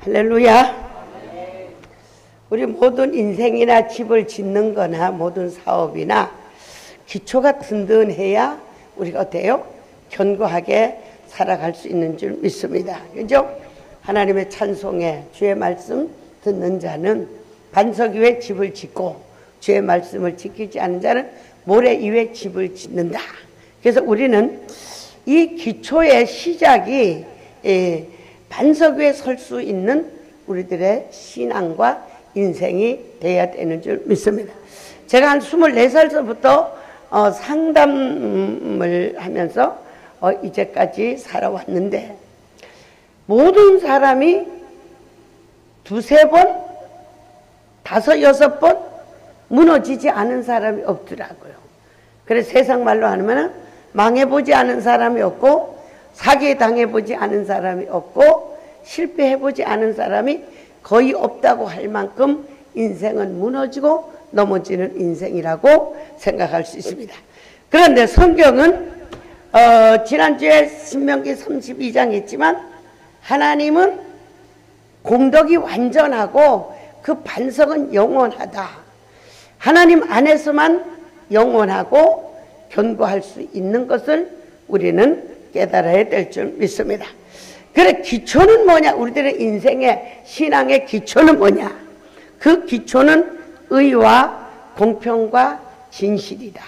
할렐루야. 우리 모든 인생이나 집을 짓는 거나 모든 사업이나 기초가 든든해야 우리가 어때요? 견고하게 살아갈 수 있는 줄 믿습니다. 그죠? 하나님의 찬송에 주의 말씀 듣는 자는 반석 위에 집을 짓고 주의 말씀을 지키지 않는 자는 모래 위에 집을 짓는다. 그래서 우리는 이 기초의 시작이 반석 위에 설 수 있는 우리들의 신앙과 인생이 되어야 되는 줄 믿습니다. 제가 한 24살서부터 상담을 하면서 이제까지 살아왔는데 모든 사람이 두세 번, 다섯, 여섯 번 무너지지 않은 사람이 없더라고요. 그래서 세상 말로 하면 망해보지 않은 사람이 없고 사기당해보지 않은 사람이 없고 실패해보지 않은 사람이 거의 없다고 할 만큼 인생은 무너지고 넘어지는 인생이라고 생각할 수 있습니다. 그런데 성경은 지난주에 신명기 32장 했지만 하나님은 공덕이 완전하고 그 반석은 영원하다. 하나님 안에서만 영원하고 견고할 수 있는 것을 우리는 깨달아야 될 줄 믿습니다. 그래, 기초는 뭐냐? 우리들의 인생의 신앙의 기초는 뭐냐? 그 기초는 의와 공평과 진실이다.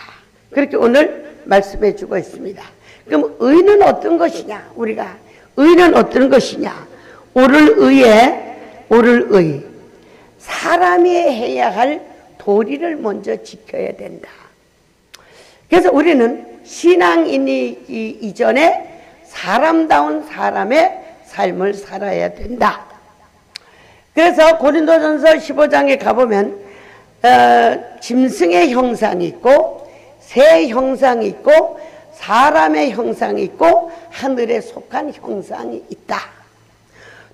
그렇게 오늘 말씀해 주고 있습니다. 그럼 의는 어떤 것이냐? 우리가 의는 어떤 것이냐? 옳을 의에 옳을 의. 사람이 해야 할 도리를 먼저 지켜야 된다. 그래서 우리는 신앙인이 이전에 사람다운 사람의 삶을 살아야 된다. 그래서 고린도전서 15장에 가보면 짐승의 형상이 있고 새 형상이 있고 사람의 형상이 있고 하늘에 속한 형상이 있다.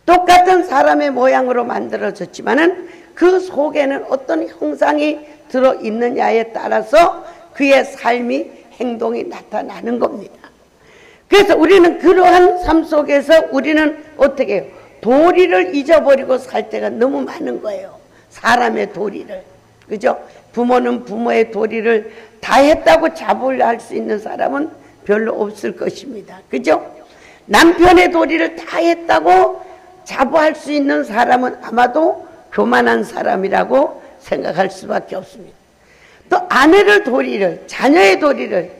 똑같은 사람의 모양으로 만들어졌지만은 그 속에는 어떤 형상이 들어있느냐에 따라서 그의 삶이 행동이 나타나는 겁니다. 그래서 우리는 그러한 삶 속에서 우리는 어떻게 해요? 도리를 잊어버리고 살 때가 너무 많은 거예요. 사람의 도리를. 그죠? 부모는 부모의 도리를 다 했다고 자부할 수 있는 사람은 별로 없을 것입니다. 그죠? 남편의 도리를 다 했다고 자부할 수 있는 사람은 아마도 교만한 사람이라고 생각할 수밖에 없습니다. 또 아내의 도리를, 자녀의 도리를,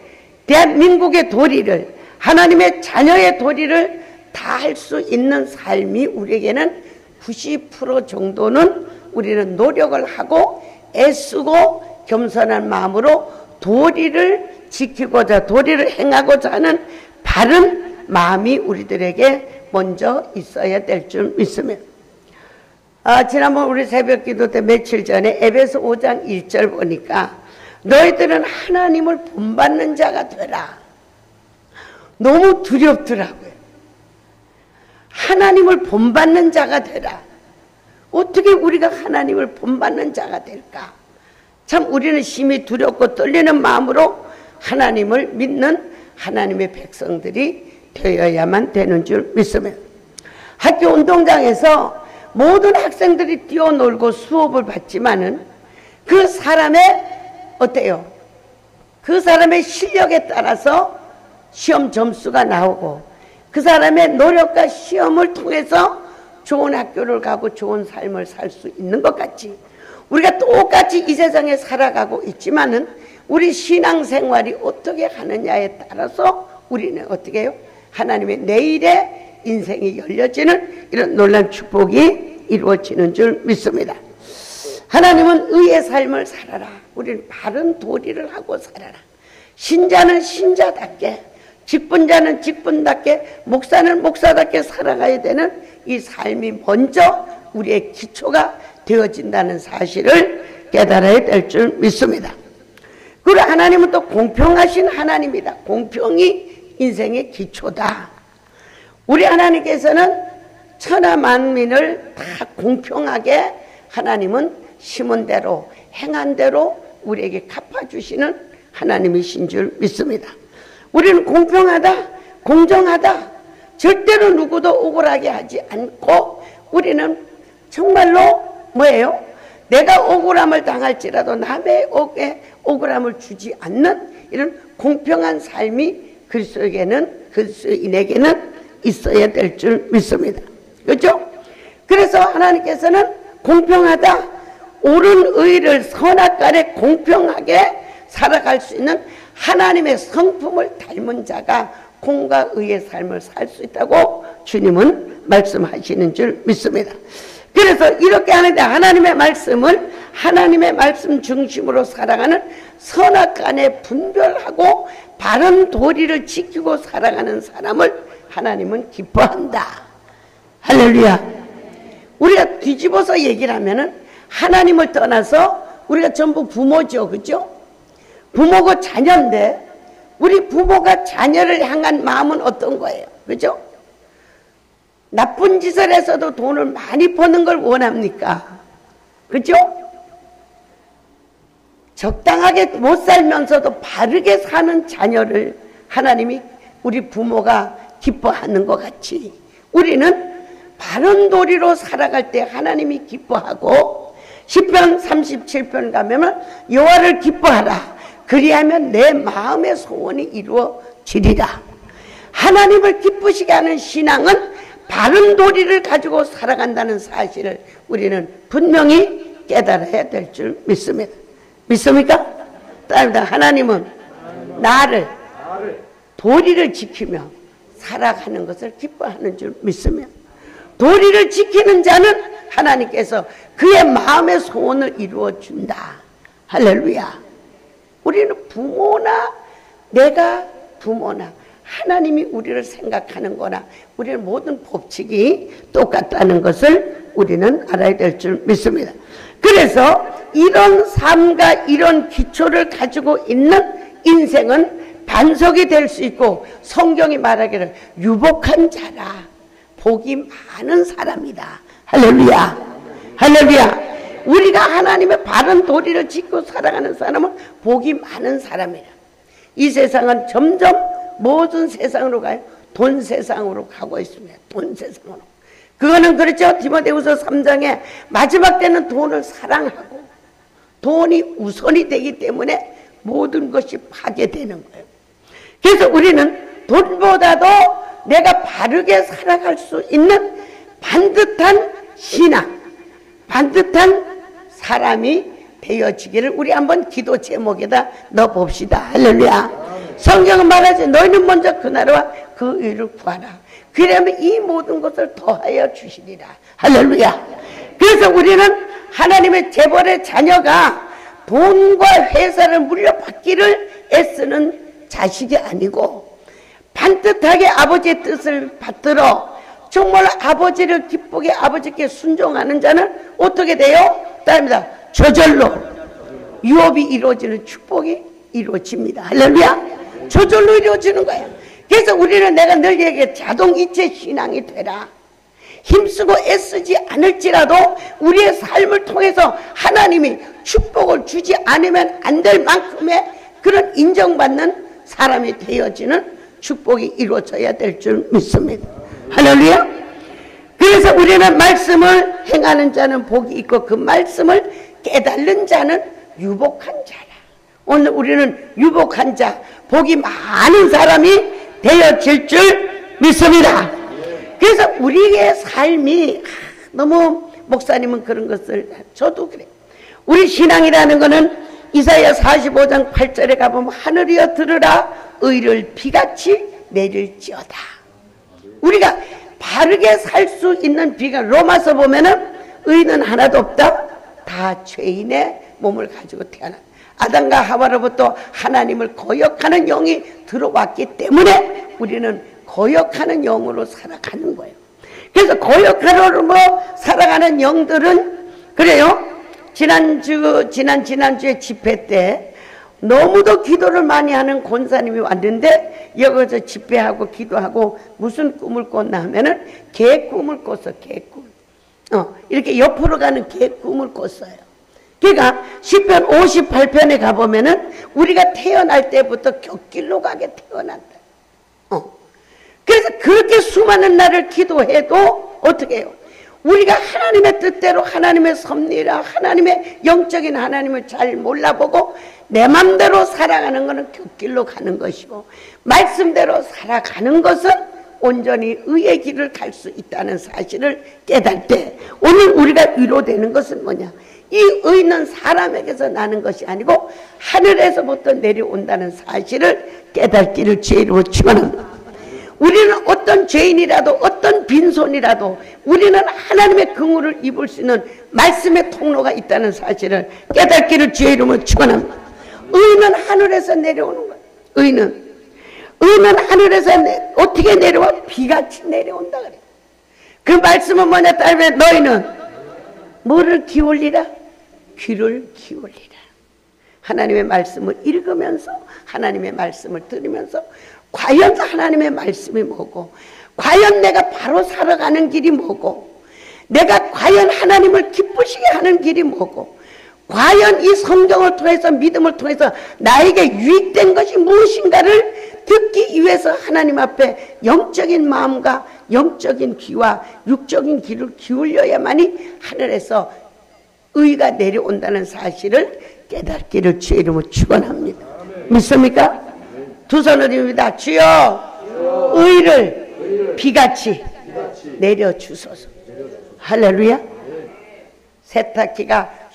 대한민국의 도리를, 하나님의 자녀의 도리를 다 할 수 있는 삶이 우리에게는 90% 정도는 우리는 노력을 하고 애쓰고 겸손한 마음으로 도리를 지키고자 도리를 행하고자 하는 바른 마음이 우리들에게 먼저 있어야 될 줄 믿습니다. 지난번 우리 새벽기도 때 며칠 전에 에베소 5장 1절 보니까 너희들은 하나님을 본받는 자가 되라. 너무 두렵더라고요. 하나님을 본받는 자가 되라. 어떻게 우리가 하나님을 본받는 자가 될까? 참 우리는 심히 두렵고 떨리는 마음으로 하나님을 믿는 하나님의 백성들이 되어야만 되는 줄 믿습니다. 학교 운동장에서 모든 학생들이 뛰어놀고 수업을 받지만은 그 사람의 어때요? 그 사람의 실력에 따라서 시험 점수가 나오고 그 사람의 노력과 시험을 통해서 좋은 학교를 가고 좋은 삶을 살 수 있는 것 같이 우리가 똑같이 이 세상에 살아가고 있지만은 우리 신앙생활이 어떻게 하느냐에 따라서 우리는 어떻게 해요? 하나님의 내일의 인생이 열려지는 이런 놀라운 축복이 이루어지는 줄 믿습니다. 하나님은 의의 삶을 살아라. 우리는 바른 도리를 하고 살아라. 신자는 신자답게, 직분자는 직분답게, 목사는 목사답게 살아가야 되는 이 삶이 먼저 우리의 기초가 되어진다는 사실을 깨달아야 될 줄 믿습니다. 그리고 하나님은 또 공평하신 하나님이다. 공평이 인생의 기초다. 우리 하나님께서는 천하 만민을 다 공평하게 하나님은 심은 대로 행한 대로 우리에게 갚아주시는 하나님이신 줄 믿습니다. 우리는 공평하다, 공정하다, 절대로 누구도 억울하게 하지 않고 우리는 정말로 뭐예요? 내가 억울함을 당할지라도 남의 억울함을 주지 않는 이런 공평한 삶이 그리스도인에게는 있어야 될 줄 믿습니다. 그렇죠? 그래서 하나님께서는 공평하다, 옳은 의를 선악간에 공평하게 살아갈 수 있는 하나님의 성품을 닮은 자가 공과 의의 삶을 살 수 있다고 주님은 말씀하시는 줄 믿습니다. 그래서 이렇게 하는데 하나님의 말씀을 하나님의 말씀 중심으로 살아가는 선악간에 분별하고 바른 도리를 지키고 살아가는 사람을 하나님은 기뻐한다. 할렐루야. 우리가 뒤집어서 얘기를 하면은 하나님을 떠나서 우리가 전부 부모죠. 그죠? 부모고 자녀인데 우리 부모가 자녀를 향한 마음은 어떤 거예요? 그죠? 나쁜 짓을 해서도 돈을 많이 버는 걸 원합니까? 그죠? 적당하게 못 살면서도 바르게 사는 자녀를 하나님이 우리 부모가 기뻐하는 것 같이 우리는 바른 도리로 살아갈 때 하나님이 기뻐하고 시편 37편 가면 여호와를 기뻐하라 그리하면 내 마음의 소원이 이루어지리라. 하나님을 기쁘시게 하는 신앙은 바른 도리를 가지고 살아간다는 사실을 우리는 분명히 깨달아야 될 줄 믿습니다. 믿습니까? 따릅니다. 하나님은 나를 도리를 지키며 살아가는 것을 기뻐하는 줄 믿습니다. 도리를 지키는 자는 하나님께서 그의 마음의 소원을 이루어 준다. 할렐루야. 우리는 부모나 내가 부모나 하나님이 우리를 생각하는 거나 우리는 모든 법칙이 똑같다는 것을 우리는 알아야 될 줄 믿습니다. 그래서 이런 삶과 이런 기초를 가지고 있는 인생은 반석이 될 수 있고 성경이 말하기를 유복한 자라 복이 많은 사람이다. 할렐루야. 할렐루야. 우리가 하나님의 바른 도리를 짓고 살아가는 사람은 복이 많은 사람이라. 이 세상은 점점 모든 세상으로 가요. 돈 세상으로 가고 있습니다. 돈 세상으로. 그거는 그렇죠. 디모데후서 3장에 마지막 때는 돈을 사랑하고 돈이 우선이 되기 때문에 모든 것이 파괴되는 거예요. 그래서 우리는 돈보다도 내가 바르게 살아갈 수 있는 반듯한 신앙, 반듯한 사람이 되어지기를 우리 한번 기도 제목에다 넣어봅시다. 할렐루야. 성경은 말하지 너희는 먼저 그 나라와 그 의를 구하라. 그러면 이 모든 것을 더하여 주시리라. 할렐루야. 그래서 우리는 하나님의 재벌의 자녀가 돈과 회사를 물려받기를 애쓰는 자식이 아니고 반듯하게 아버지의 뜻을 받들어 정말 아버지를 기쁘게 아버지께 순종하는 자는 어떻게 돼요? 따릅니다. 저절로 유업이 이루어지는 축복이 이루어집니다. 할렐루야. 저절로 이루어지는 거예요. 그래서 우리는 내가 늘 얘기해 자동이체 신앙이 되라. 힘쓰고 애쓰지 않을지라도 우리의 삶을 통해서 하나님이 축복을 주지 않으면 안 될 만큼의 그런 인정받는 사람이 되어지는 축복이 이루어져야 될 줄 믿습니다. 할렐루야. 그래서 우리는 말씀을 행하는 자는 복이 있고 그 말씀을 깨달는 자는 유복한 자라. 오늘 우리는 유복한 자, 복이 많은 사람이 되어질 줄 믿습니다. 그래서 우리의 삶이 너무 목사님은 그런 것을 저도 그래요. 우리 신앙이라는 것은 이사야 45장 8절에 가보면 하늘이여 들으라 의를 비같이 내릴지어다. 우리가 바르게 살 수 있는 비가 로마서 보면은 의는 하나도 없다. 다 죄인의 몸을 가지고 태어난 아담과 하와로부터 하나님을 거역하는 영이 들어왔기 때문에 우리는 거역하는 영으로 살아가는 거예요. 그래서 거역하는 살아가는 영들은 그래요. 지난주에 집회 때 너무도 기도를 많이 하는 권사님이 왔는데 여기서 집회하고 기도하고 무슨 꿈을 꿨나 하면은 개 꿈을 꿨어. 개 꿈. 이렇게 옆으로 가는 개 꿈을 꿨어요. 그러니까 시편 58편에 가보면은 우리가 태어날 때부터 곁길로 가게 태어난다. 그래서 그렇게 수많은 날을 기도해도 어떻게 해요? 우리가 하나님의 뜻대로 하나님의 섭리라 하나님의 영적인 하나님을 잘 몰라보고 내 맘대로 살아가는 것은 곁길로 가는 것이고 말씀대로 살아가는 것은 온전히 의의 길을 갈 수 있다는 사실을 깨달을 때 오늘 우리가 위로되는 것은 뭐냐? 이 의는 사람에게서 나는 것이 아니고 하늘에서부터 내려온다는 사실을 깨닫기를 주의로 축원합니다. 우리는 어떤 죄인이라도 어떤 빈손이라도 우리는 하나님의 긍휼을 입을 수 있는 말씀의 통로가 있다는 사실을 깨닫기를 주의 이름으로 축원합니다. 의는 하늘에서 내려오는 거예요. 의는 하늘에서 어떻게 내려와? 비같이 내려온다 그래. 그 말씀은 뭐냐? 따르면 너희는 뭐를 기울이라? 귀를 기울이라. 하나님의 말씀을 읽으면서 하나님의 말씀을 들으면서 과연 하나님의 말씀이 뭐고 과연 내가 바로 살아가는 길이 뭐고 내가 과연 하나님을 기쁘시게 하는 길이 뭐고 과연 이 성경을 통해서 믿음을 통해서 나에게 유익된 것이 무엇인가를 듣기 위해서 하나님 앞에 영적인 마음과 영적인 귀와 육적인 귀를 기울여야만이 하늘에서 의가 내려온다는 사실을 깨닫기를 주의 이름으로 축원합니다. 믿습니까? 두 손을 들입니다. 주여 의를 비같이 내려주소서. 할렐루야. 세탁기가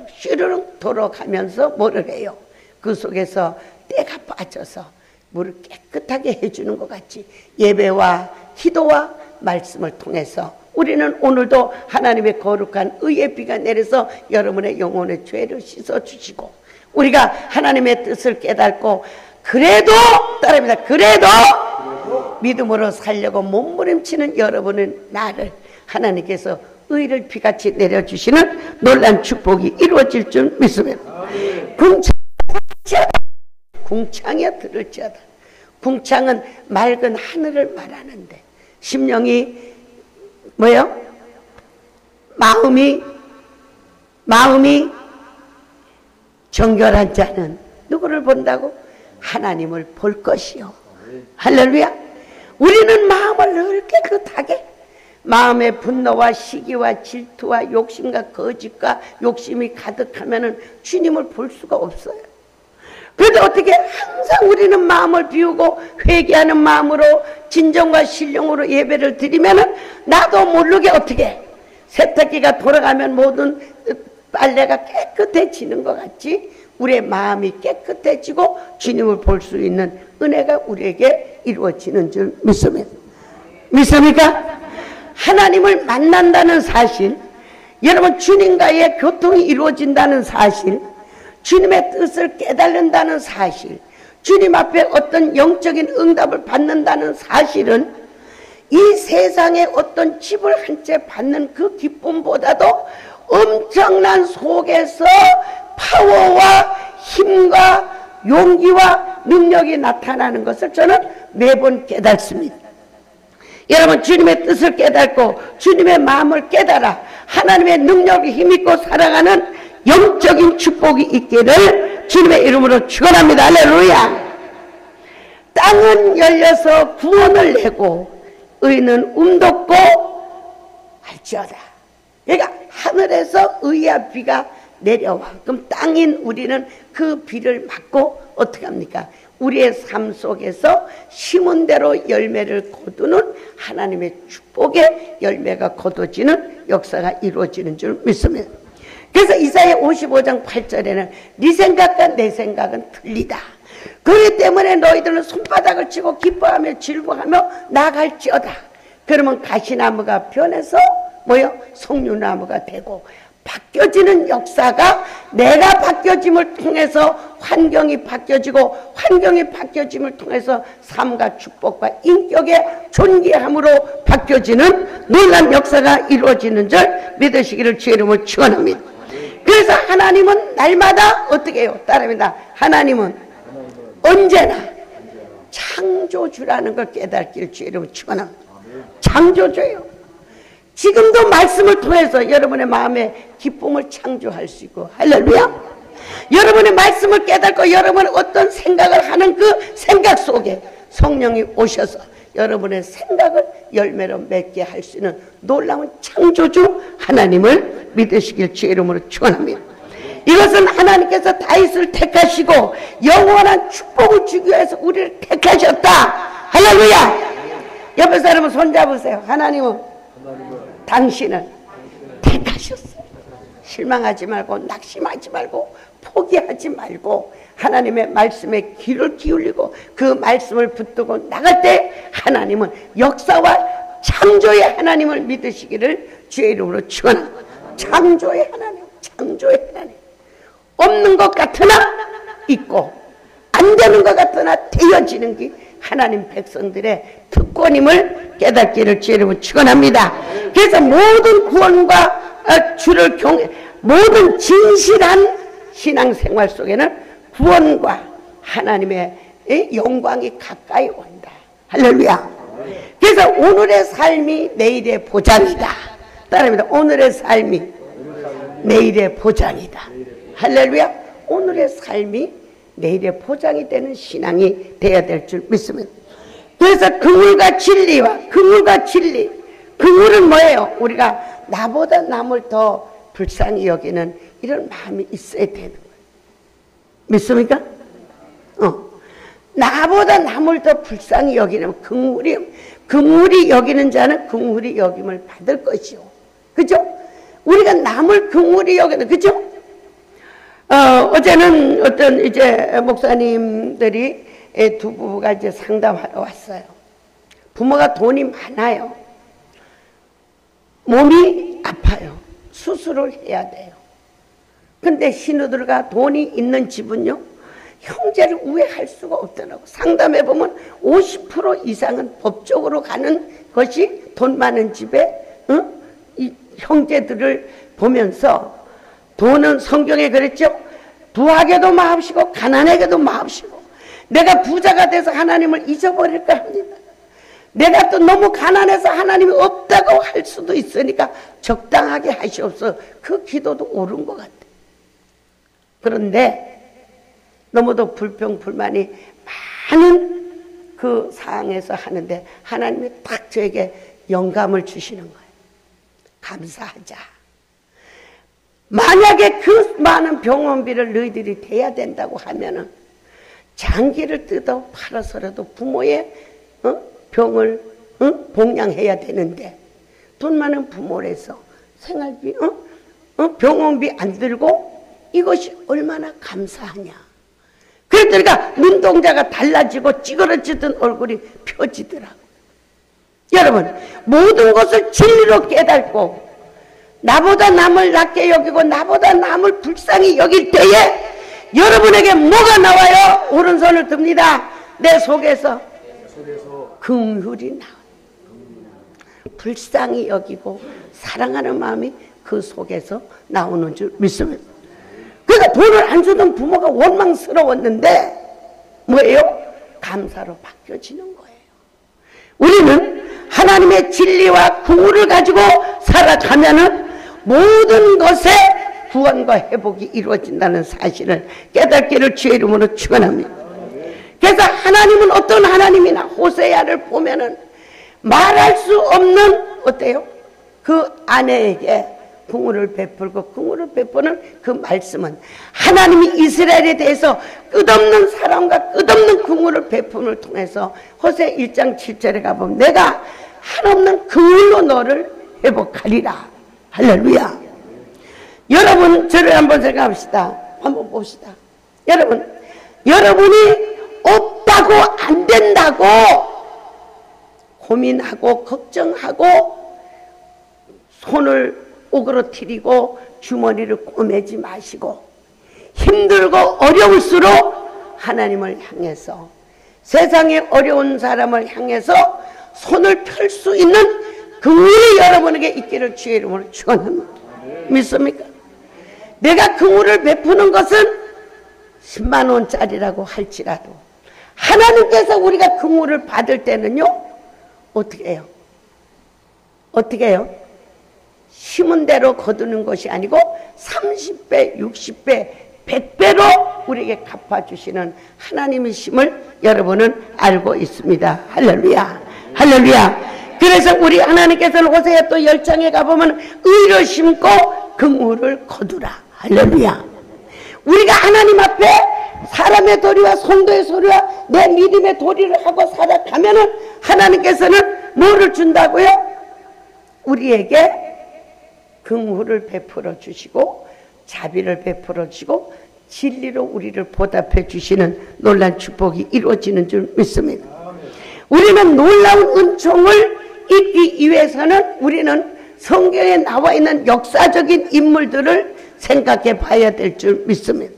슈르릉 돌아가면서 뭐를 해요? 그 속에서 때가 빠져서 물을 깨끗하게 해주는 것 같이 예배와 기도와 말씀을 통해서 우리는 오늘도 하나님의 거룩한 의의 비가 내려서 여러분의 영혼의 죄를 씻어주시고 우리가 하나님의 뜻을 깨닫고 그래도 따라합니다. 그래도 믿음으로 살려고 몸부림치는 여러분의 나를 하나님께서 의를 비같이 내려주시는 놀란 축복이 이루어질 줄 믿습니다. 궁창이야 들을지어다. 궁창은 맑은 하늘을 말하는데 심령이 뭐예요? 마음이 정결한 자는 누구를 본다고? 하나님을 볼 것이요. 할렐루야. 우리는 마음을 늘 깨끗하게 마음의 분노와 시기와 질투와 욕심과 거짓과 욕심이 가득하면은 주님을 볼 수가 없어요. 그런데 어떻게 항상 우리는 마음을 비우고 회개하는 마음으로 진정과 신령으로 예배를 드리면은 나도 모르게 어떻게 세탁기가 돌아가면 모든 빨래가 깨끗해지는 것 같이 우리의 마음이 깨끗해지고 주님을 볼 수 있는 은혜가 우리에게 이루어지는 줄 믿습니다. 믿습니까? 하나님을 만난다는 사실, 여러분 주님과의 교통이 이루어진다는 사실, 주님의 뜻을 깨달는다는 사실, 주님 앞에 어떤 영적인 응답을 받는다는 사실은 이 세상에 어떤 집을 한 채 받는 그 기쁨보다도 엄청난 속에서 파워와 힘과 용기와 능력이 나타나는 것을 저는 매번 깨닫습니다. 여러분 주님의 뜻을 깨닫고 주님의 마음을 깨달아 하나님의 능력이 힘있고 살아가는 영적인 축복이 있기를 주님의 이름으로 축원합니다. 할렐루야. 땅은 열려서 구원을 내고 의는 움돋고 할지어다. 그러니까 하늘에서 의의 비가 내려와. 그럼 땅인 우리는 그 비를 맞고 어떻게 합니까? 우리의 삶 속에서 심은 대로 열매를 거두는 하나님의 축복의 열매가 거둬지는 역사가 이루어지는 줄 믿습니다. 그래서 이사야 55장 8절에는 네 생각과 내 생각은 틀리다. 그렇기 때문에 너희들은 손바닥을 치고 기뻐하며 즐거워하며 나갈지어다. 그러면 가시나무가 변해서 뭐요? 석류나무가 되고 바뀌어지는 역사가 내가 바뀌어짐을 통해서 환경이 바뀌어지고 환경이 바뀌어짐을 통해서 삶과 축복과 인격의 존귀함으로 바뀌어지는 놀라운 역사가 이루어지는 줄 믿으시기를 주의 이름으로 축원합니다. 그래서 하나님은 날마다 어떻게 해요? 따릅니다. 하나님은 언제나 창조주라는 걸 깨닫기를 주의 이름으로 축원합니다. 창조주예요. 지금도 말씀을 통해서 여러분의 마음에 기쁨을 창조할 수 있고 할렐루야. 여러분의 말씀을 깨닫고 여러분은 어떤 생각을 하는 그 생각 속에 성령이 오셔서 여러분의 생각을 열매로 맺게 할 수 있는 놀라운 창조주 하나님을 믿으시길 주의 이름으로 축원합니다. 이것은 하나님께서 다윗을 택하시고 영원한 축복을 주기 위해서 우리를 택하셨다. 할렐루야. 옆에 사람은 손잡으세요. 하나님은 당신을 택하셨어요. 실망하지 말고 낙심하지 말고 포기하지 말고 하나님의 말씀에 귀를 기울이고 그 말씀을 붙들고 나갈 때 하나님은 역사와 창조의 하나님을 믿으시기를 주의 이름으로 축원합니다. 창조의 하나님, 창조의 하나님. 없는 것 같으나 있고 안 되는 것 같으나 되어지는 게 하나님 백성들의 특권임을 깨닫기를 주의 이름으로 축원합니다. 그래서 모든 구원과 주를 모든 진실한 신앙생활 속에는 구원과 하나님의 영광이 가까이 온다. 할렐루야. 그래서 오늘의 삶이 내일의 보장이다. 따라합니다. 오늘의 삶이 내일의 보장이다. 할렐루야. 오늘의 삶이 내일의 보장이 되는 신앙이 되어야 될 줄 믿습니다. 그래서 긍휼과 진리. 긍휼은 뭐예요? 우리가 나보다 남을 더 불쌍히 여기는 이런 마음이 있어야 되는 거예요. 믿습니까? 나보다 남을 더 불쌍히 여기는 긍휼이 여기는 자는 긍휼이 여김을 받을 것이요. 그죠? 우리가 남을 긍휼히 여기는, 그죠? 어제는 어떤 이제 목사님들이 두 부부가 이제 상담하러 왔어요. 부모가 돈이 많아요. 몸이 아파요. 수술을 해야 돼요. 근데 신우들과 돈이 있는 집은요, 형제를 우애할 수가 없더라고. 상담해보면 50% 이상은 법적으로 가는 것이 돈 많은 집에, 이 형제들을 보면서 돈은 성경에 그랬죠. 부하게도 마옵시고 가난하게도 마옵시고. 내가 부자가 돼서 하나님을 잊어버릴까 합니다. 내가 또 너무 가난해서 하나님이 없다고 할 수도 있으니까 적당하게 하시옵소서. 그 기도도 옳은 것 같아요. 그런데 너무도 불평불만이 많은 그 상황에서 하는데 하나님이 딱 저에게 영감을 주시는 거예요. 감사하자. 만약에 그 많은 병원비를 너희들이 대야 된다고 하면은 장기를 뜯어 팔아서라도 부모의 병을 봉양해야 되는데 돈 많은 부모라서 생활비 병원비 안 들고 이것이 얼마나 감사하냐. 그러니까 눈동자가 달라지고 찌그러지던 얼굴이 펴지더라고. 여러분, 모든 것을 진리로 깨닫고 나보다 남을 낮게 여기고 나보다 남을 불쌍히 여길 때에 여러분에게 뭐가 나와요? 오른손을 듭니다. 내 속에서 긍휼이 나와요. 불쌍히 여기고 사랑하는 마음이 그 속에서 나오는 줄 믿습니다. 그러니까 돈을 안 주던 부모가 원망스러웠는데 뭐예요? 감사로 바뀌어지는 거예요. 우리는 하나님의 진리와 긍휼을 가지고 살아가면은 모든 것에 구원과 회복이 이루어진다는 사실을 깨닫기를 주의 이름으로 축원합니다. 그래서 하나님은 어떤 하나님이나 호세아를 보면은 말할 수 없는 어때요? 그 아내에게 긍휼을 베풀고 긍휼을 베푸는 그 말씀은 하나님이 이스라엘에 대해서 끝없는 사랑과 끝없는 긍휼을 베품을 통해서 호세 1장 7절에 가보면 내가 한없는 긍휼로 너를 회복하리라. 할렐루야. 여러분, 저를 한번 생각합시다. 한번 봅시다. 여러분이 없다고 안 된다고 고민하고 걱정하고 손을 오그러뜨리고 주머니를 꼬매지 마시고 힘들고 어려울수록 하나님을 향해서 세상에 어려운 사람을 향해서 손을 펼 수 있는 긍휼이 여러분에게 있기를 주의 이름으로 축원합니다. 믿습니까? 내가 긍휼을 베푸는 것은 10만 원짜리라고 할지라도 하나님께서 우리가 긍휼을 받을 때는요 어떻게 해요? 어떻게 해요? 심은 대로 거두는 것이 아니고 30배, 60배, 100배로 우리에게 갚아주시는 하나님이심을 여러분은 알고 있습니다. 할렐루야. 할렐루야. 그래서 우리 하나님께서는 호세아 또 10장에 가보면 의를 심고 긍휼을 거두라. 할렐루야. 우리가 하나님 앞에 사람의 도리와 성도의 소리와 내 믿음의 도리를 하고 살아가면은 하나님께서는 뭐를 준다고요? 우리에게 긍휼을 베풀어 주시고 자비를 베풀어 주시고 진리로 우리를 보답해 주시는 놀라운 축복이 이루어지는 줄 믿습니다. 우리는 놀라운 은총을 잊기 위해서는 우리는 성경에 나와 있는 역사적인 인물들을 생각해 봐야 될 줄 믿습니다.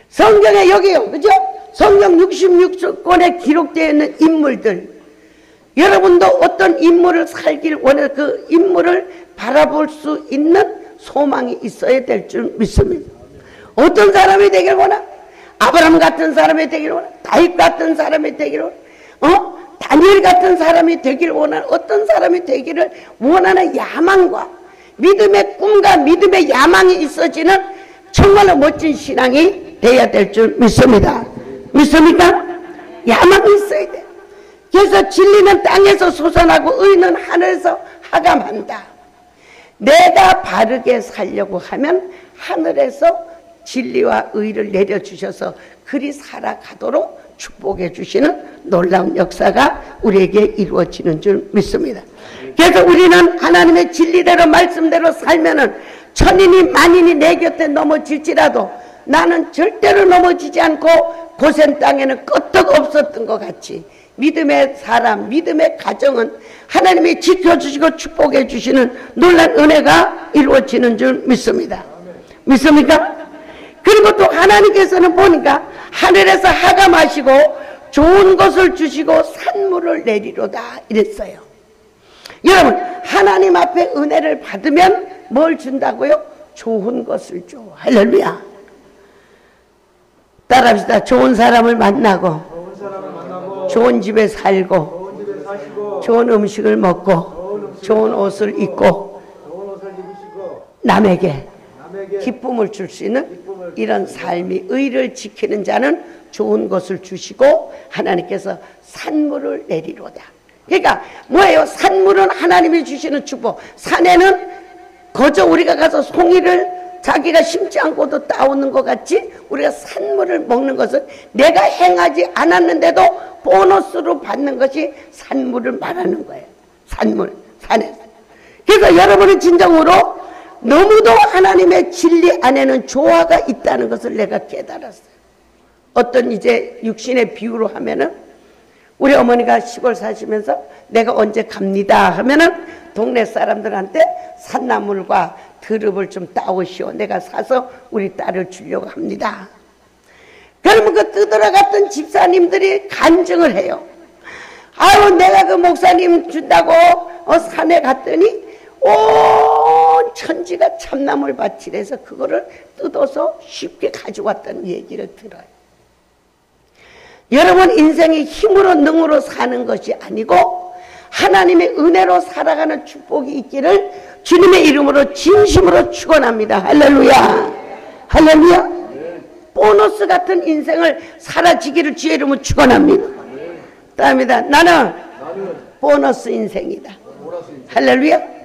성경에 여기요, 그죠? 성경 66권에 기록되어 있는 인물들, 여러분도 어떤 인물을 살길 원해 그 인물을 바라볼 수 있는 소망이 있어야 될 줄 믿습니다. 어떤 사람이 되길 원하? 아브라함 같은 사람이 되길 원하? 다윗 같은 사람이 되길 원하? 다니엘 같은 사람이 되길 원하는, 어떤 사람이 되기를 원하는 야망과 믿음의 꿈과 믿음의 야망이 있어지는 정말로 멋진 신앙이 돼야 될 줄 믿습니다. 믿습니까? 야망이 있어야 돼. 그래서 진리는 땅에서 솟아나고 의는 하늘에서 하감한다. 내가 바르게 살려고 하면 하늘에서 진리와 의를 내려주셔서 그리 살아가도록 축복해 주시는 놀라운 역사가 우리에게 이루어지는 줄 믿습니다. 그래서 우리는 하나님의 진리대로 말씀대로 살면은 천인이 만인이 내 곁에 넘어질지라도 나는 절대로 넘어지지 않고 고센 땅에는 끄떡 없었던 것 같이 믿음의 사람, 믿음의 가정은 하나님이 지켜주시고 축복해 주시는 놀라운 은혜가 이루어지는 줄 믿습니다. 믿습니까? 그리고 또 하나님께서는 보니까 하늘에서 하감하시고 좋은 것을 주시고 산물을 내리로다 이랬어요. 여러분, 하나님 앞에 은혜를 받으면 뭘 준다고요? 좋은 것을 줘. 할렐루야. 따라합시다. 좋은 사람을 만나고 좋은 집에 살고 좋은 음식을 먹고 좋은 옷을 입고 남에게 기쁨을 줄 수 있는 이런 삶이 의를 지키는 자는 좋은 것을 주시고 하나님께서 산물을 내리로다. 그러니까 뭐예요? 산물은 하나님이 주시는 축복. 산에는 거저 우리가 가서 송이를 자기가 심지 않고도 따오는 것 같이 우리가 산물을 먹는 것은 내가 행하지 않았는데도 보너스로 받는 것이 산물을 말하는 거예요. 산물, 산에서. 그래서 여러분은 진정으로 너무도 하나님의 진리 안에는 조화가 있다는 것을 내가 깨달았어요. 어떤 이제 육신의 비유로 하면은 우리 어머니가 시골 사시면서 내가 언제 갑니다 하면은 동네 사람들한테 산나물과 드릅을 좀 따오시오. 내가 사서 우리 딸을 주려고 합니다. 그러면 그 뜨들어갔던 집사님들이 간증을 해요. 아유, 내가 그 목사님 준다고 산에 갔더니 온 천지가 참나물 밭이라서 그거를 뜯어서 쉽게 가져왔다는 얘기를 들어요. 여러분, 인생이 힘으로 능으로 사는 것이 아니고 하나님의 은혜로 살아가는 축복이 있기를 주님의 이름으로 진심으로 축원합니다. 할렐루야. 할렐루야. 보너스 같은 인생을 살아지기를 주의 이름으로 축원합니다. 다음이다. 나는 보너스 인생이다. 할렐루야.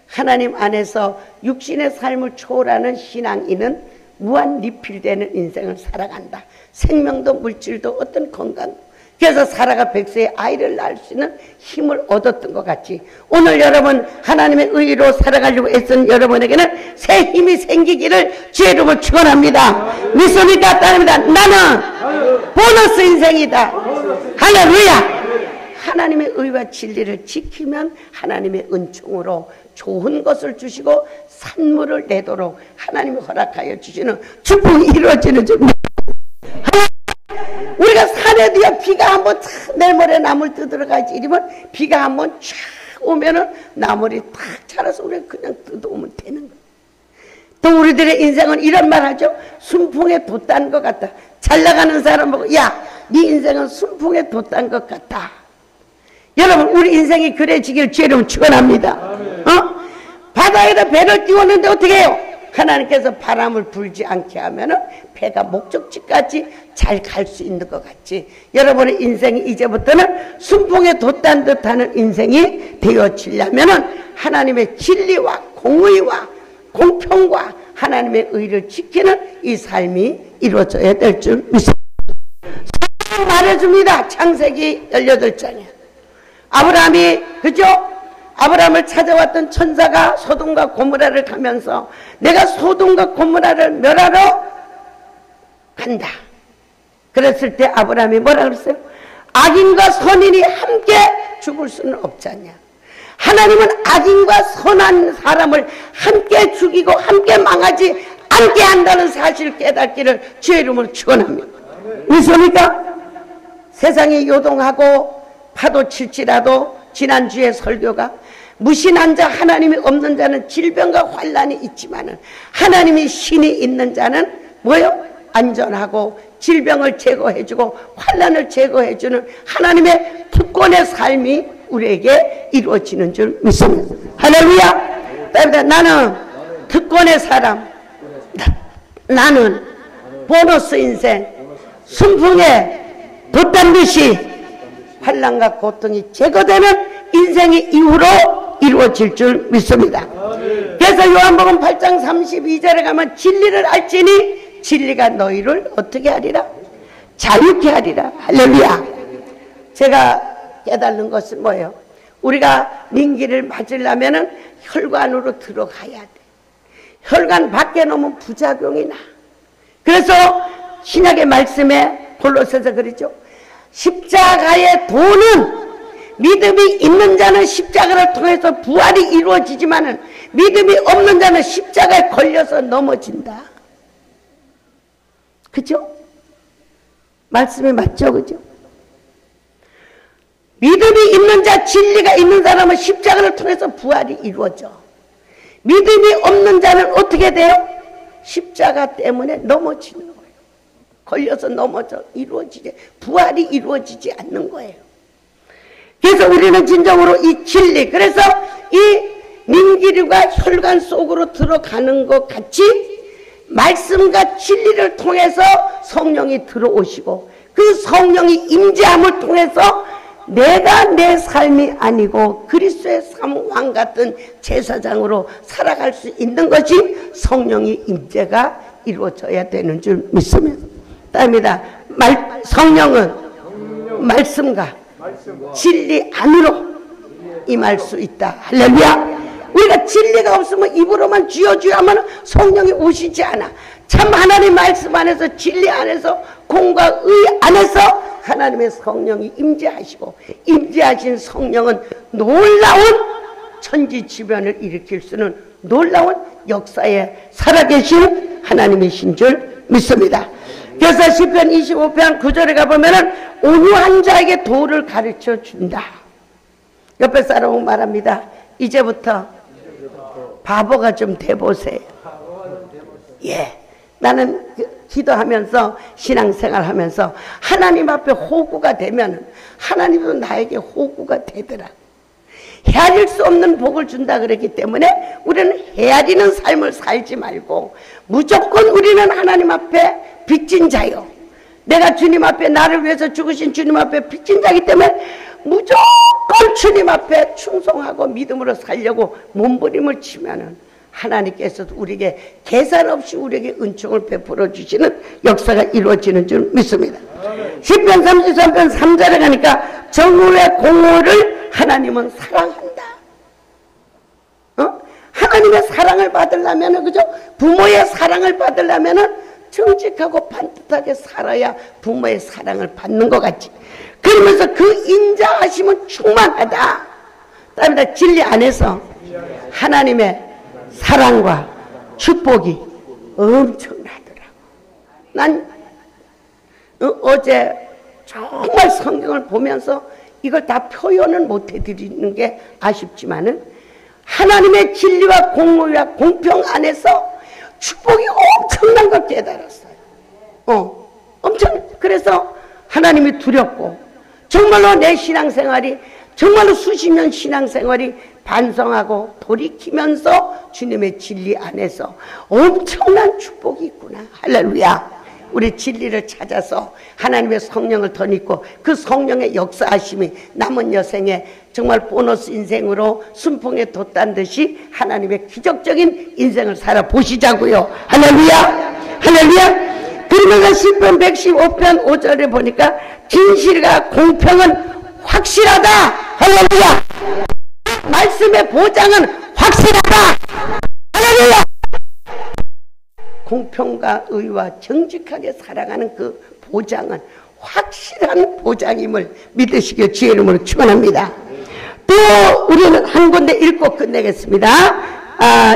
하나님 안에서 육신의 삶을 초월하는 신앙인은 무한 리필되는 인생을 살아간다. 생명도 물질도 어떤 건강, 그래서 사라가 백세의 아이를 낳을 수 있는 힘을 얻었던 것 같이 오늘 여러분 하나님의 의로 살아가려고 애쓴 여러분에게는 새 힘이 생기기를 주의 이름으로 축원합니다. 믿습니까? 따릅니다. 나는 보너스 인생이다. 할렐루야. 하나님의 의와 진리를 지키면 하나님의 은총으로 좋은 것을 주시고 산물을 내도록 하나님이 허락하여 주시는 축복이 이루어지는 줄. 우리가 산에도요, 비가 한번 내일모레 나물 뜯어가지 이러면 비가 한번 쫙 오면은 나물이 탁 자라서 우리가 그냥 뜯어오면 되는 거예요. 또 우리들의 인생은 이런 말 하죠. 순풍에 돛단 것 같다. 잘 나가는 사람 보고 야, 네 인생은 순풍에 돛단 것 같다. 여러분, 우리 인생이 그래지길 주의 이름으로 축원합니다. 바다에다 배를 띄웠는데 어떻게 해요? 하나님께서 바람을 불지 않게 하면은 배가 목적지까지 잘 갈 수 있는 것 같지. 여러분의 인생이 이제부터는 순풍에 돛단 듯하는 인생이 되어지려면은 하나님의 진리와 공의와 공평과 하나님의 의를 지키는 이 삶이 이루어져야 될 줄 믿습니다. 성경이 말해줍니다. 창세기 18장에 아브라함이 그죠? 아브라함을 찾아왔던 천사가 소돔과 고모라를 가면서 내가 소돔과 고모라를 멸하러 간다. 그랬을 때 아브라함이 뭐라 그랬어요? 악인과 선인이 함께 죽을 수는 없잖냐. 하나님은 악인과 선한 사람을 함께 죽이고 함께 망하지 않게 한다는 사실을 깨닫기를 주의 이름으로 축원합니다. 믿습니까? 세상이 요동하고 파도 칠지라도 지난주에 설교가 무신한 자 하나님이 없는 자는 질병과 환난이 있지만은 하나님이 신이 있는 자는 뭐요? 안전하고 질병을 제거해주고 환난을 제거해주는 하나님의 특권의 삶이 우리에게 이루어지는 줄 믿습니다. 할렐루야. 나는 특권의 사람, 나는 보너스 인생, 순풍에 돛단 듯이 환난과 고통이 제거되는 인생이 이후로 이루어질 줄 믿습니다. 그래서 요한복음 8장 32절에 가면 진리를 알지니 진리가 너희를 어떻게 하리라? 자유케 하리라. 할렐루야. 제가 깨달는 것은 뭐예요? 우리가 민기를 맞으려면 혈관으로 들어가야 돼. 혈관 밖에 놓으면 부작용이 나. 그래서 신약의 말씀에 골로새서 그러죠. 십자가의 도는 믿음이 있는 자는 십자가를 통해서 부활이 이루어지지만은 믿음이 없는 자는 십자가에 걸려서 넘어진다. 그죠? 말씀이 맞죠? 그죠? 믿음이 있는 자, 진리가 있는 사람은 십자가를 통해서 부활이 이루어져. 믿음이 없는 자는 어떻게 돼요? 십자가 때문에 넘어지는 거예요. 걸려서 넘어져 이루어지지, 부활이 이루어지지 않는 거예요. 그래서 우리는 진정으로 이 진리, 그래서 이 민기류가 혈관 속으로 들어가는 것 같이 말씀과 진리를 통해서 성령이 들어오시고 그 성령이 임재함을 통해서 내가 내 삶이 아니고 그리스도의 왕 같은 제사장으로 살아갈 수 있는 것이 성령의 임재가 이루어져야 되는 줄 믿습니다. 다음이다. 성령은 말씀과 진리 안으로 임할 수 있다. 할렐루야. 우리가 진리가 없으면 입으로만 주여 주여 하면 성령이 오시지 않아. 참 하나님 말씀 안에서 진리 안에서 공과 의 안에서 하나님의 성령이 임재하시고 임재하신 성령은 놀라운 천지지변을 일으킬 수는 놀라운 역사에 살아계신 하나님이신 줄 믿습니다. 그래서 시편 25편 9절에 가보면은 온유한 자에게 도를 가르쳐 준다. 옆에 사람은 말합니다. 이제부터 바보가 좀 돼보세요. 예. 나는 기도하면서 신앙생활 하면서 하나님 앞에 호구가 되면 하나님도 나에게 호구가 되더라. 헤아릴 수 없는 복을 준다 그랬기 때문에 우리는 헤아리는 삶을 살지 말고 무조건 우리는 하나님 앞에 빚진 자요. 내가 주님 앞에 나를 위해서 죽으신 주님 앞에 빚진 자이기 때문에 무조건 주님 앞에 충성하고 믿음으로 살려고 몸부림을 치면은 하나님께서도 우리에게 계산 없이 우리에게 은총을 베풀어 주시는 역사가 이루어지는 줄 믿습니다. 시편 33편 3절에 가니까 정오의 공허를 하나님은 사랑한다. 하나님의 사랑을 받으려면, 그죠? 부모의 사랑을 받으려면 정직하고 반듯하게 살아야 부모의 사랑을 받는 것 같지. 그러면서 그 인자하심은 충만하다. 다음에 진리 안에서 하나님의 사랑과 축복이 엄청나더라고. 난 어제 정말 성경을 보면서 이걸 다 표현은 못 해드리는 게 아쉽지만은 하나님의 진리와 공의와 공평 안에서 축복이 엄청난 걸 깨달았어요. 엄청. 그래서 하나님이 두렵고 정말로 내 신앙생활이 정말로 수십 년 신앙생활이 반성하고 돌이키면서 주님의 진리 안에서 엄청난 축복이 있구나. 할렐루야. 우리 진리를 찾아서 하나님의 성령을 더 믿고 그 성령의 역사하심이 남은 여생에 정말 보너스 인생으로 순풍에 돛단 듯이 하나님의 기적적인 인생을 살아보시자고요. 할렐루야. 할렐루야. 그러면서 시편 115편 5절에 보니까 진실과 공평은 확실하다. 할렐루야. 말씀의 보장은 확실하다. 할렐루야. 공평과 의와 정직하게 살아가는 그 보장은 확실한 보장임을 믿으시길 주의 이름으로 축원합니다. 또 우리는 한 군데 읽고 끝내겠습니다.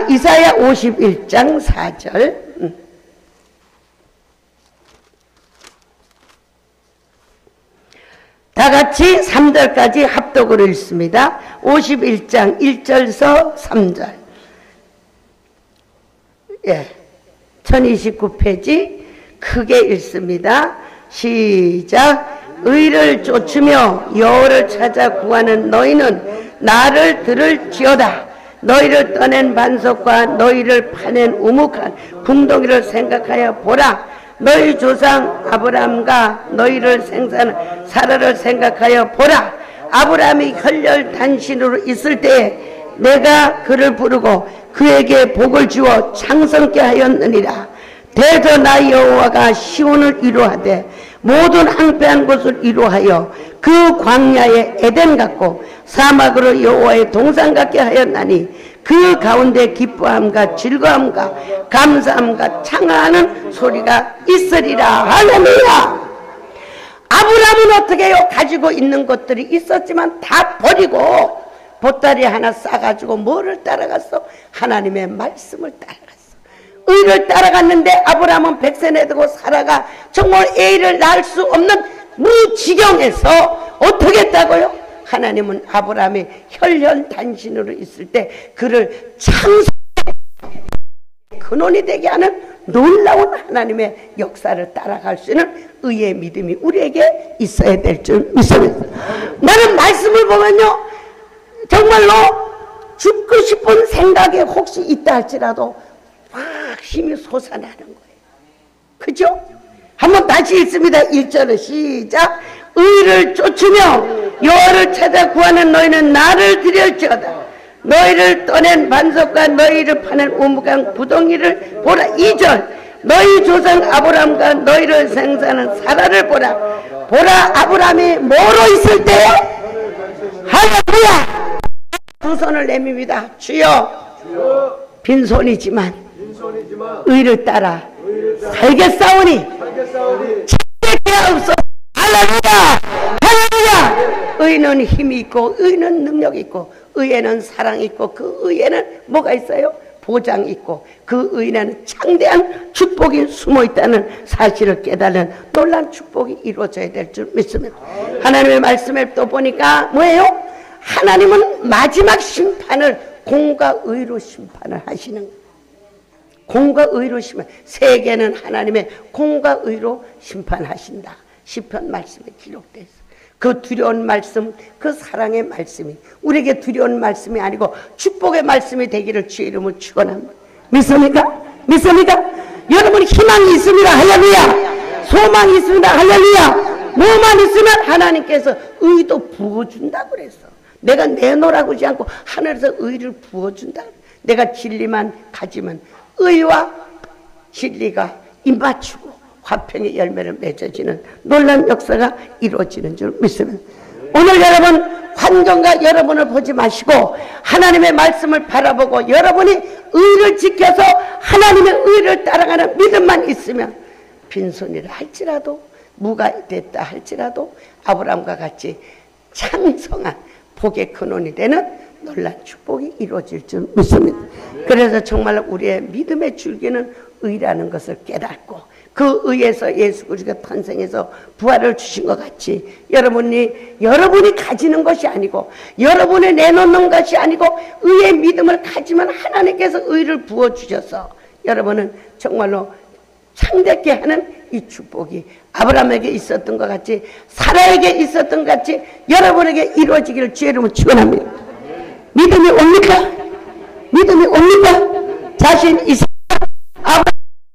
이사야 51장 4절. 다 같이 3절까지 합독으로 읽습니다. 51장 1절서 3절. 예. 1029페이지 크게 읽습니다. 시작. 의를 쫓으며 여호와를 찾아 구하는 너희는 나를 들을지어다. 너희를 떠낸 반석과 너희를 파낸 우묵한 궁덩이를 생각하여 보라. 너희 조상 아브라함과 너희를 생산한 사라를 생각하여 보라. 아브라함이 혈혈단신으로 있을 때에 내가 그를 부르고 그에게 복을 주어 창성케 하였느니라. 대저 나 여호와가 시온을 위로하되 모든 황폐한 곳을 위로하여 그 광야에 에덴 같고 사막으로 여호와의 동산 같게 하였나니 그 가운데 기뻐함과 즐거움과 감사함과 창하는 소리가 있으리라. 할렐루야. 아브라함은 어떻게 해요? 가지고 있는 것들이 있었지만 다 버리고 보따리 하나 싸가지고 뭐를 따라갔어? 하나님의 말씀을 따라갔어. 의를 따라갔는데 아브라함은 백세내 두고 사라가 정말 애를 낳을 수 없는 무지경에서 어떻게 했다고요? 하나님은 아브라함이 혈혈단신으로 있을 때 그를 창조 근원이 되게 하는 놀라운 하나님의 역사를 따라갈 수 있는 의의 믿음이 우리에게 있어야 될 줄 믿습니다. 나는 말씀을 보면요, 정말로 죽고 싶은 생각이 혹시 있다 할지라도 막 힘이 솟아나는 거예요. 그죠? 한번 다시 읽습니다. 1절을 시작. 의를 쫓으며 여호와를 찾아 구하는 너희는 나를 들을지어다. 너희를 떠낸 반석과 너희를 파낸 우묵한 구덩이를 보라. 2절. 너희 조상 아브라함과 너희를 생산한 사라를 보라. 보라, 아브라함이 뭐로 있을 때? 할렐루야. 두 손을 내밉니다. 주여, 빈손이지만 의를 따라 살겠사오니 찾게 하옵소서. 할렐루야. 할렐루야. 의는 힘이 있고 의는 능력이 있고 의에는 사랑이 있고 그 의에는 뭐가 있어요? 보장이 있고 그 의에는 창대한 축복이 숨어 있다는 사실을 깨달은 놀라운 축복이 이루어져야 될 줄 믿습니다. 하나님의 말씀을 또 보니까 뭐예요? 하나님은 마지막 심판을 공과 의로 심판을 하시는 거예요. 공과 의로 심판. 세계는 하나님의 공과 의로 심판하신다. 시편 말씀에 기록되어 있어요. 그 두려운 말씀, 그 사랑의 말씀이 우리에게 두려운 말씀이 아니고 축복의 말씀이 되기를 주의 이름으로 축원합니다. 믿습니까? 믿습니까? 여러분 희망이 있습니다. 할렐루야. 소망이 있습니다. 할렐루야. 뭐만 있으면 하나님께서 의도 부어준다고 그랬어. 내가 내놓으라고 하지 않고 하늘에서 의를 부어준다. 내가 진리만 가지면 의와 진리가 입맞추고 화평의 열매를 맺어지는 놀라운 역사가 이루어지는 줄 믿습니다. 오늘 여러분 환경과 여러분을 보지 마시고 하나님의 말씀을 바라보고 여러분이 의를 지켜서 하나님의 의를 따라가는 믿음만 있으면 빈손이라 할지라도 무가 됐다 할지라도 아브라함과 같이 창성한 복의 근원이 되는 놀라운 축복이 이루어질 줄 믿습니다. 그래서 정말 우리의 믿음의 줄기는 의라는 것을 깨닫고 그 의에서 예수 그리스도가 탄생해서 부활을 주신 것 같이 여러분이 가지는 것이 아니고 여러분이 내놓는 것이 아니고 의의 믿음을 가지면 하나님께서 의를 부어주셔서 여러분은 정말로 창대케 하는 이 축복이 아브라함에게 있었던 것 같이 사라에게 있었던 것 같이 여러분에게 이루어지기를 주의 이름으로 축원합니다. 믿음이 옵니까? 믿음이 옵니까? 자신 있습니까? 아브라함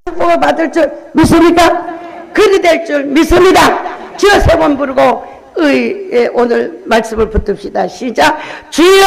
축복을 받을 줄 믿습니까? 그리 될 줄 믿습니다. 주여 세 번 부르고 오늘 말씀을 붙듭시다. 시작. 주여!